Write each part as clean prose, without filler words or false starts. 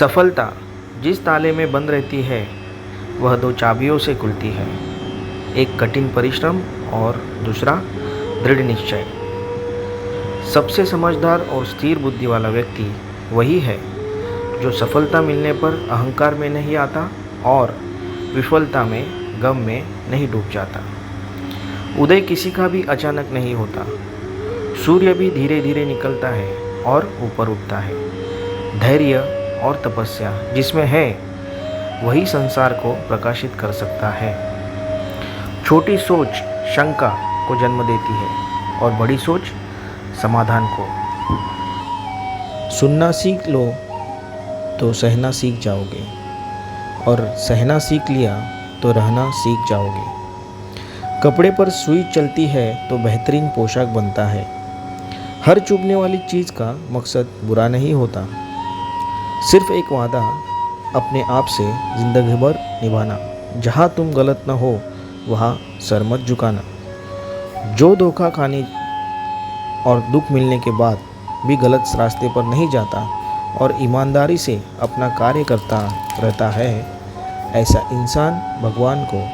सफलता जिस ताले में बंद रहती है वह दो चाबियों से खुलती है, एक कठिन परिश्रम और दूसरा दृढ़ निश्चय। सबसे समझदार और स्थिर बुद्धि वाला व्यक्ति वही है जो सफलता मिलने पर अहंकार में नहीं आता और विफलता में गम में नहीं डूब जाता। उदय किसी का भी अचानक नहीं होता, सूर्य भी धीरे धीरे निकलता है और ऊपर उठता है। धैर्य और तपस्या जिसमें है वही संसार को प्रकाशित कर सकता है। छोटी सोच शंका को जन्म देती है और बड़ी सोच समाधान को। सुनना सीख लो तो सहना सीख जाओगे और सहना सीख लिया तो रहना सीख जाओगे। कपड़े पर सुई चलती है तो बेहतरीन पोशाक बनता है। हर चुभने वाली चीज़ का मकसद बुरा नहीं होता, सिर्फ एक वादा अपने आप से ज़िंदगी भर निभाना। जहाँ तुम गलत न हो वहाँ सर मत झुकाना। जो धोखा खाने और दुख मिलने के बाद भी गलत रास्ते पर नहीं जाता और ईमानदारी से अपना कार्य करता रहता है, ऐसा इंसान भगवान को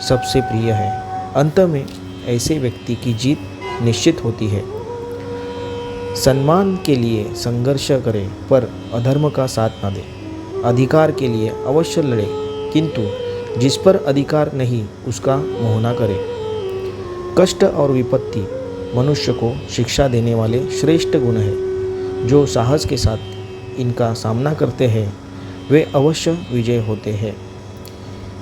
सबसे प्रिय है। अंत में ऐसे व्यक्ति की जीत निश्चित होती है। सम्मान के लिए संघर्ष करे पर अधर्म का साथ न दे। अधिकार के लिए अवश्य लड़े किंतु जिस पर अधिकार नहीं उसका मोह न करे। कष्ट और विपत्ति मनुष्य को शिक्षा देने वाले श्रेष्ठ गुण हैं। जो साहस के साथ इनका सामना करते हैं वे अवश्य विजय होते हैं।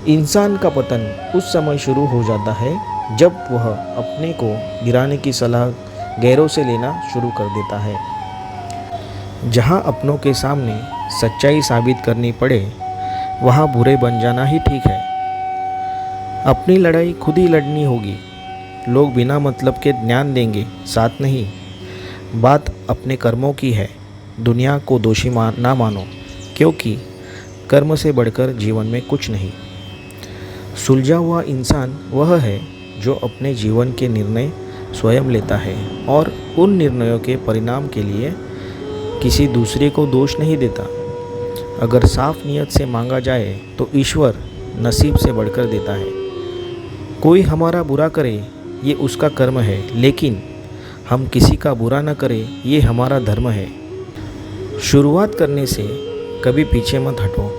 इंसान का पतन उस समय शुरू हो जाता है जब वह अपने को गिराने की सलाह गैरों से लेना शुरू कर देता है। जहाँ अपनों के सामने सच्चाई साबित करनी पड़े वहाँ बुरे बन जाना ही ठीक है। अपनी लड़ाई खुद ही लड़नी होगी। लोग बिना मतलब के ज्ञान देंगे, साथ नहीं। बात अपने कर्मों की है। दुनिया को दोषी ना मानो, क्योंकि कर्म से बढ़कर जीवन में कुछ नहीं। सुलझा हुआ इंसान वह है जो अपने जीवन के निर्णय स्वयं लेता है और उन निर्णयों के परिणाम के लिए किसी दूसरे को दोष नहीं देता। अगर साफ नियत से मांगा जाए तो ईश्वर नसीब से बढ़कर देता है। कोई हमारा बुरा करे ये उसका कर्म है, लेकिन हम किसी का बुरा न करें ये हमारा धर्म है। शुरुआत करने से कभी पीछे मत हटो।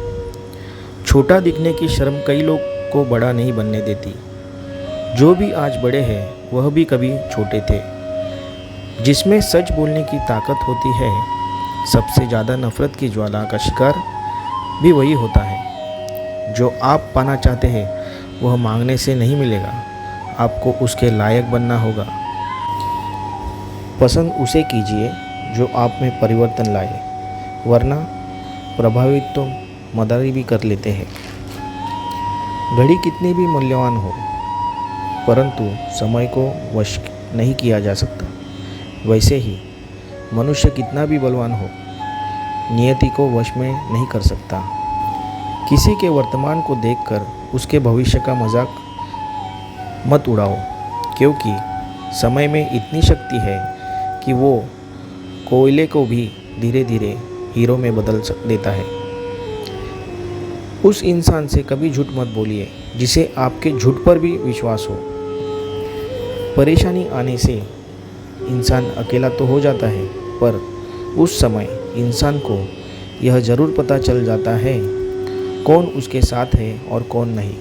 छोटा दिखने की शर्म कई लोग को बड़ा नहीं बनने देती। जो भी आज बड़े हैं वह भी कभी छोटे थे। जिसमें सच बोलने की ताकत होती है, सबसे ज़्यादा नफरत की ज्वाला का शिकार भी वही होता है। जो आप पाना चाहते हैं वह मांगने से नहीं मिलेगा, आपको उसके लायक बनना होगा। पसंद उसे कीजिए जो आप में परिवर्तन लाए, वरना प्रभावित तो मदारी भी कर लेते हैं। घड़ी कितनी भी मूल्यवान हो परंतु समय को वश नहीं किया जा सकता। वैसे ही मनुष्य कितना भी बलवान हो नियति को वश में नहीं कर सकता। किसी के वर्तमान को देखकर उसके भविष्य का मजाक मत उड़ाओ, क्योंकि समय में इतनी शक्ति है कि वो कोयले को भी धीरे धीरे हीरो में बदल देता है। उस इंसान से कभी झूठ मत बोलिए जिसे आपके झूठ पर भी विश्वास हो। परेशानी आने से इंसान अकेला तो हो जाता है, पर उस समय इंसान को यह ज़रूर पता चल जाता है कौन उसके साथ है और कौन नहीं।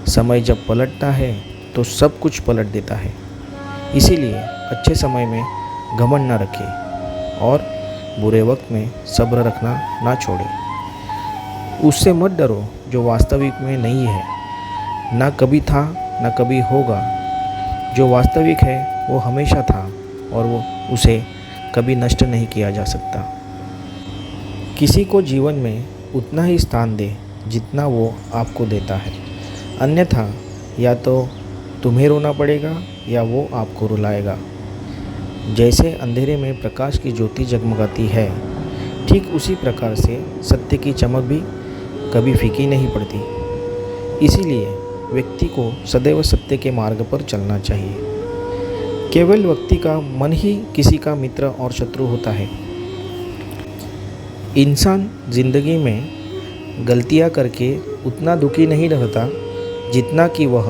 समय जब पलटता है तो सब कुछ पलट देता है। इसीलिए अच्छे समय में घमंड न रखें और बुरे वक्त में सब्र रखना ना छोड़ें। उससे मत डरो जो वास्तविक में नहीं है। ना कभी था ना कभी होगा। जो वास्तविक है वो हमेशा था और वो उसे कभी नष्ट नहीं किया जा सकता। किसी को जीवन में उतना ही स्थान दे जितना वो आपको देता है, अन्यथा या तो तुम्हें रोना पड़ेगा या वो आपको रुलाएगा। जैसे अंधेरे में प्रकाश की ज्योति जगमगाती है, ठीक उसी प्रकार से सत्य की चमक भी कभी फीकी नहीं पड़ती। इसीलिए व्यक्ति को सदैव सत्य के मार्ग पर चलना चाहिए। केवल व्यक्ति का मन ही किसी का मित्र और शत्रु होता है। इंसान ज़िंदगी में गलतियां करके उतना दुखी नहीं रहता जितना कि वह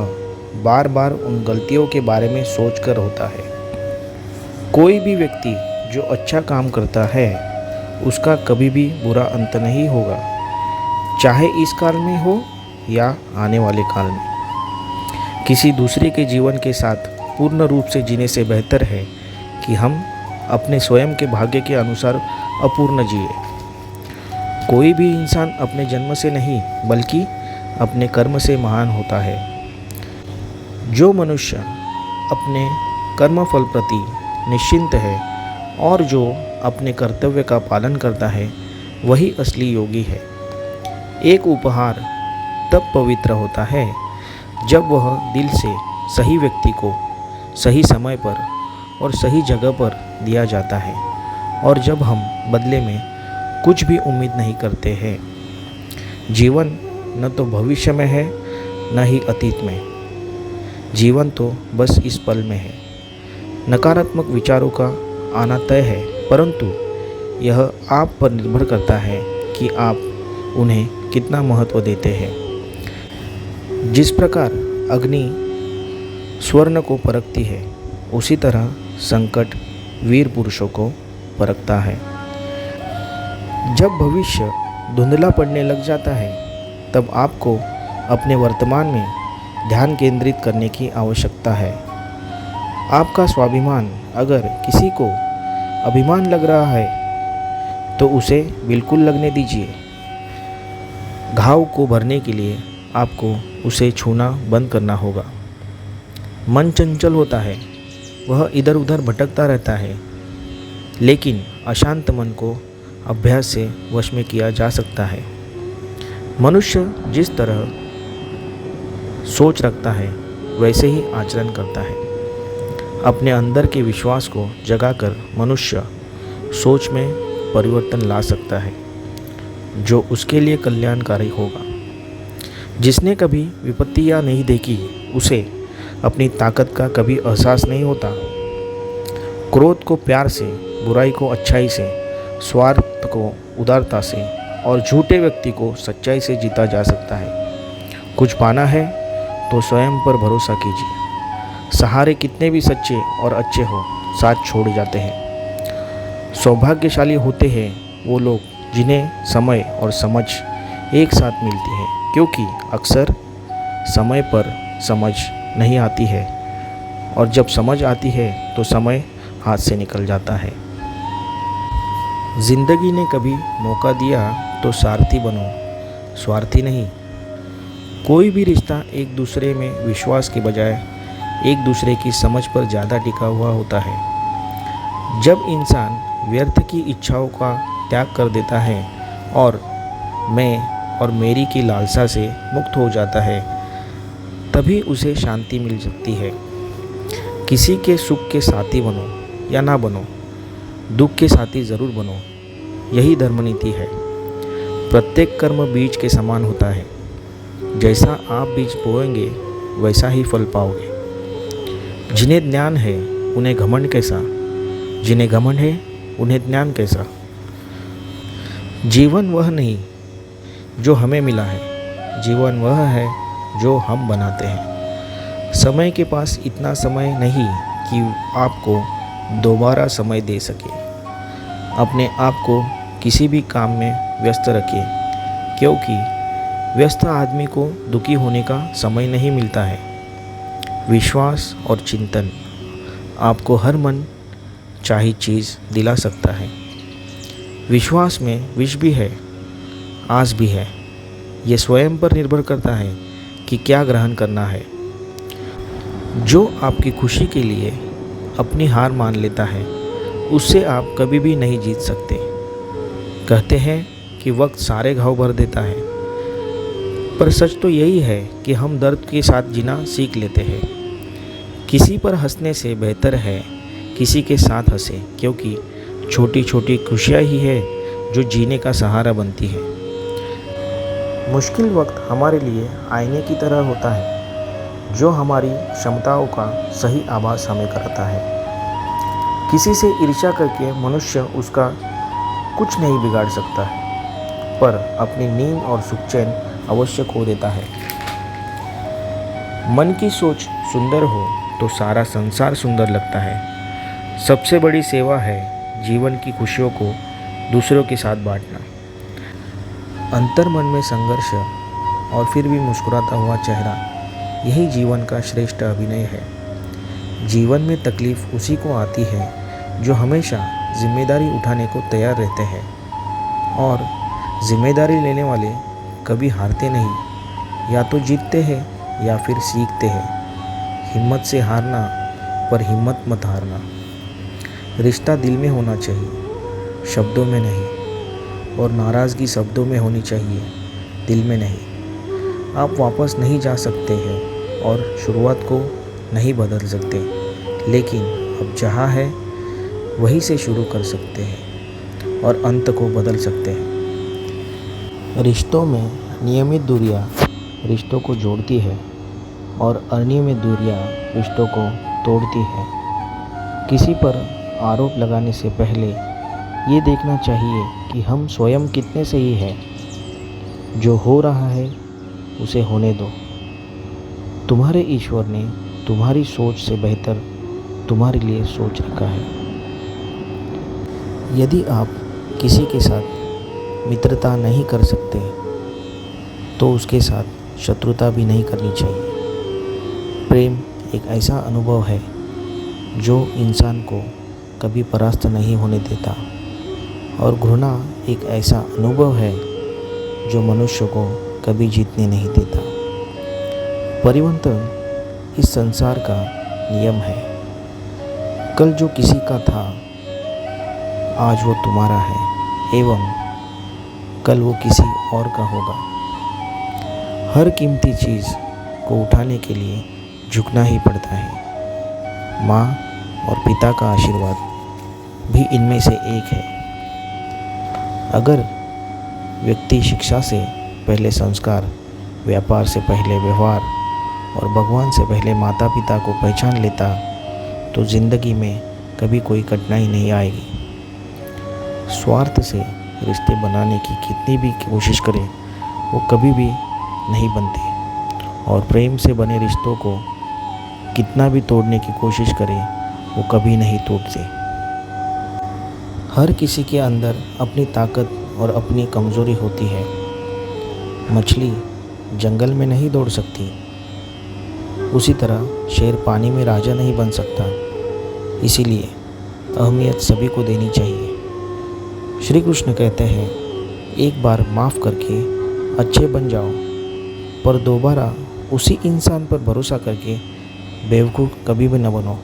बार बार उन गलतियों के बारे में सोचकर होता है। कोई भी व्यक्ति जो अच्छा काम करता है उसका कभी भी बुरा अंत नहीं होगा, चाहे इस काल में हो या आने वाले काल में। किसी दूसरे के जीवन के साथ पूर्ण रूप से जीने से बेहतर है कि हम अपने स्वयं के भाग्य के अनुसार अपूर्ण जिए। कोई भी इंसान अपने जन्म से नहीं बल्कि अपने कर्म से महान होता है। जो मनुष्य अपने कर्मफल प्रति निश्चिंत है और जो अपने कर्तव्य का पालन करता है वही असली योगी है। एक उपहार तब पवित्र होता है जब वह दिल से सही व्यक्ति को सही समय पर और सही जगह पर दिया जाता है और जब हम बदले में कुछ भी उम्मीद नहीं करते हैं। जीवन न तो भविष्य में है न ही अतीत में, जीवन तो बस इस पल में है। नकारात्मक विचारों का आना तय है, परंतु यह आप पर निर्भर करता है कि आप उन्हें कितना महत्व देते हैं। जिस प्रकार अग्नि स्वर्ण को परखती है, उसी तरह संकट वीर पुरुषों को परखता है। जब भविष्य धुंधला पड़ने लग जाता है, तब आपको अपने वर्तमान में ध्यान केंद्रित करने की आवश्यकता है। आपका स्वाभिमान अगर किसी को अभिमान लग रहा है तो उसे बिल्कुल लगने दीजिए। घाव को भरने के लिए आपको उसे छूना बंद करना होगा। मन चंचल होता है, वह इधर उधर भटकता रहता है, लेकिन अशांत मन को अभ्यास से वश में किया जा सकता है। मनुष्य जिस तरह सोच रखता है वैसे ही आचरण करता है। अपने अंदर के विश्वास को जगाकर मनुष्य सोच में परिवर्तन ला सकता है जो उसके लिए कल्याणकारी होगा। जिसने कभी विपत्तियां नहीं देखी उसे अपनी ताकत का कभी एहसास नहीं होता। क्रोध को प्यार से, बुराई को अच्छाई से, स्वार्थ को उदारता से और झूठे व्यक्ति को सच्चाई से जीता जा सकता है। कुछ पाना है तो स्वयं पर भरोसा कीजिए। सहारे कितने भी सच्चे और अच्छे हो, साथ छोड़ जाते हैं। सौभाग्यशाली होते हैं वो लोग जिन्हें समय और समझ एक साथ मिलती है, क्योंकि अक्सर समय पर समझ नहीं आती है और जब समझ आती है तो समय हाथ से निकल जाता है। जिंदगी ने कभी मौका दिया तो सारथी बनो, स्वार्थी नहीं। कोई भी रिश्ता एक दूसरे में विश्वास के बजाय एक दूसरे की समझ पर ज़्यादा टिका हुआ होता है। जब इंसान व्यर्थ की इच्छाओं का त्याग कर देता है और मैं और मेरी की लालसा से मुक्त हो जाता है, तभी उसे शांति मिल सकती है। किसी के सुख के साथी बनो या ना बनो, दुख के साथी ज़रूर बनो, यही धर्मनीति है। प्रत्येक कर्म बीज के समान होता है। जैसा आप बीज बोएंगे वैसा ही फल पाओगे। जिन्हें ज्ञान है उन्हें घमंड कैसा, जिन्हें घमंड है उन्हें ज्ञान कैसा। जीवन वह नहीं जो हमें मिला है, जीवन वह है जो हम बनाते हैं। समय के पास इतना समय नहीं कि आपको दोबारा समय दे सके। अपने आप को किसी भी काम में व्यस्त रखिए, क्योंकि व्यस्त आदमी को दुखी होने का समय नहीं मिलता है। विश्वास और चिंतन आपको हर मन चाही चीज़ दिला सकता है। विश्वास में विष भी है, आस भी है। ये स्वयं पर निर्भर करता है कि क्या ग्रहण करना है। जो आपकी खुशी के लिए अपनी हार मान लेता है उससे आप कभी भी नहीं जीत सकते। कहते हैं कि वक्त सारे घाव भर देता है, पर सच तो यही है कि हम दर्द के साथ जीना सीख लेते हैं। किसी पर हंसने से बेहतर है किसी के साथ हंसे, क्योंकि छोटी छोटी खुशियाँ ही है जो जीने का सहारा बनती है। मुश्किल वक्त हमारे लिए आईने की तरह होता है जो हमारी क्षमताओं का सही आभास हमें कराता है। किसी से ईर्ष्या करके मनुष्य उसका कुछ नहीं बिगाड़ सकता है। पर अपनी नींद और सुख चैन अवश्य खो देता है। मन की सोच सुंदर हो तो सारा संसार सुंदर लगता है। सबसे बड़ी सेवा है जीवन की खुशियों को दूसरों के साथ बांटना। अंतर मन में संघर्ष और फिर भी मुस्कुराता हुआ चेहरा, यही जीवन का श्रेष्ठ अभिनय है। जीवन में तकलीफ उसी को आती है जो हमेशा जिम्मेदारी उठाने को तैयार रहते हैं, और जिम्मेदारी लेने वाले कभी हारते नहीं, या तो जीतते हैं या फिर सीखते हैं। हिम्मत से हारना, पर हिम्मत मत हारना। रिश्ता दिल में होना चाहिए, शब्दों में नहीं, और नाराज़गी शब्दों में होनी चाहिए, दिल में नहीं। आप वापस नहीं जा सकते हैं और शुरुआत को नहीं बदल सकते, लेकिन अब जहाँ है वहीं से शुरू कर सकते हैं और अंत को बदल सकते हैं। रिश्तों में नियमित दूरियां रिश्तों को जोड़ती है और अनियमित दूरियां रिश्तों को तोड़ती है। किसी पर आरोप लगाने से पहले ये देखना चाहिए कि हम स्वयं कितने सही हैं। जो हो रहा है उसे होने दो। तुम्हारे ईश्वर ने तुम्हारी सोच से बेहतर तुम्हारे लिए सोच रखा है। यदि आप किसी के साथ मित्रता नहीं कर सकते तो उसके साथ शत्रुता भी नहीं करनी चाहिए। प्रेम एक ऐसा अनुभव है जो इंसान को कभी परास्त नहीं होने देता, और घृणा एक ऐसा अनुभव है जो मनुष्य को कभी जीतने नहीं देता। परिवर्तन इस संसार का नियम है। कल जो किसी का था आज वो तुम्हारा है, एवं कल वो किसी और का होगा। हर कीमती चीज़ को उठाने के लिए झुकना ही पड़ता है। माँ और पिता का आशीर्वाद भी इनमें से एक है। अगर व्यक्ति शिक्षा से पहले संस्कार, व्यापार से पहले व्यवहार और भगवान से पहले माता पिता को पहचान लेता तो ज़िंदगी में कभी कोई कठिनाई नहीं आएगी। स्वार्थ से रिश्ते बनाने की कितनी भी कोशिश करें वो कभी भी नहीं बनते, और प्रेम से बने रिश्तों को कितना भी तोड़ने की कोशिश करें वो कभी नहीं टूटते। हर किसी के अंदर अपनी ताकत और अपनी कमज़ोरी होती है। मछली जंगल में नहीं दौड़ सकती, उसी तरह शेर पानी में राजा नहीं बन सकता। इसीलिए अहमियत सभी को देनी चाहिए। श्री कृष्ण कहते हैं, एक बार माफ़ करके अच्छे बन जाओ, पर दोबारा उसी इंसान पर भरोसा करके बेवकूफ़ कभी भी न बनो।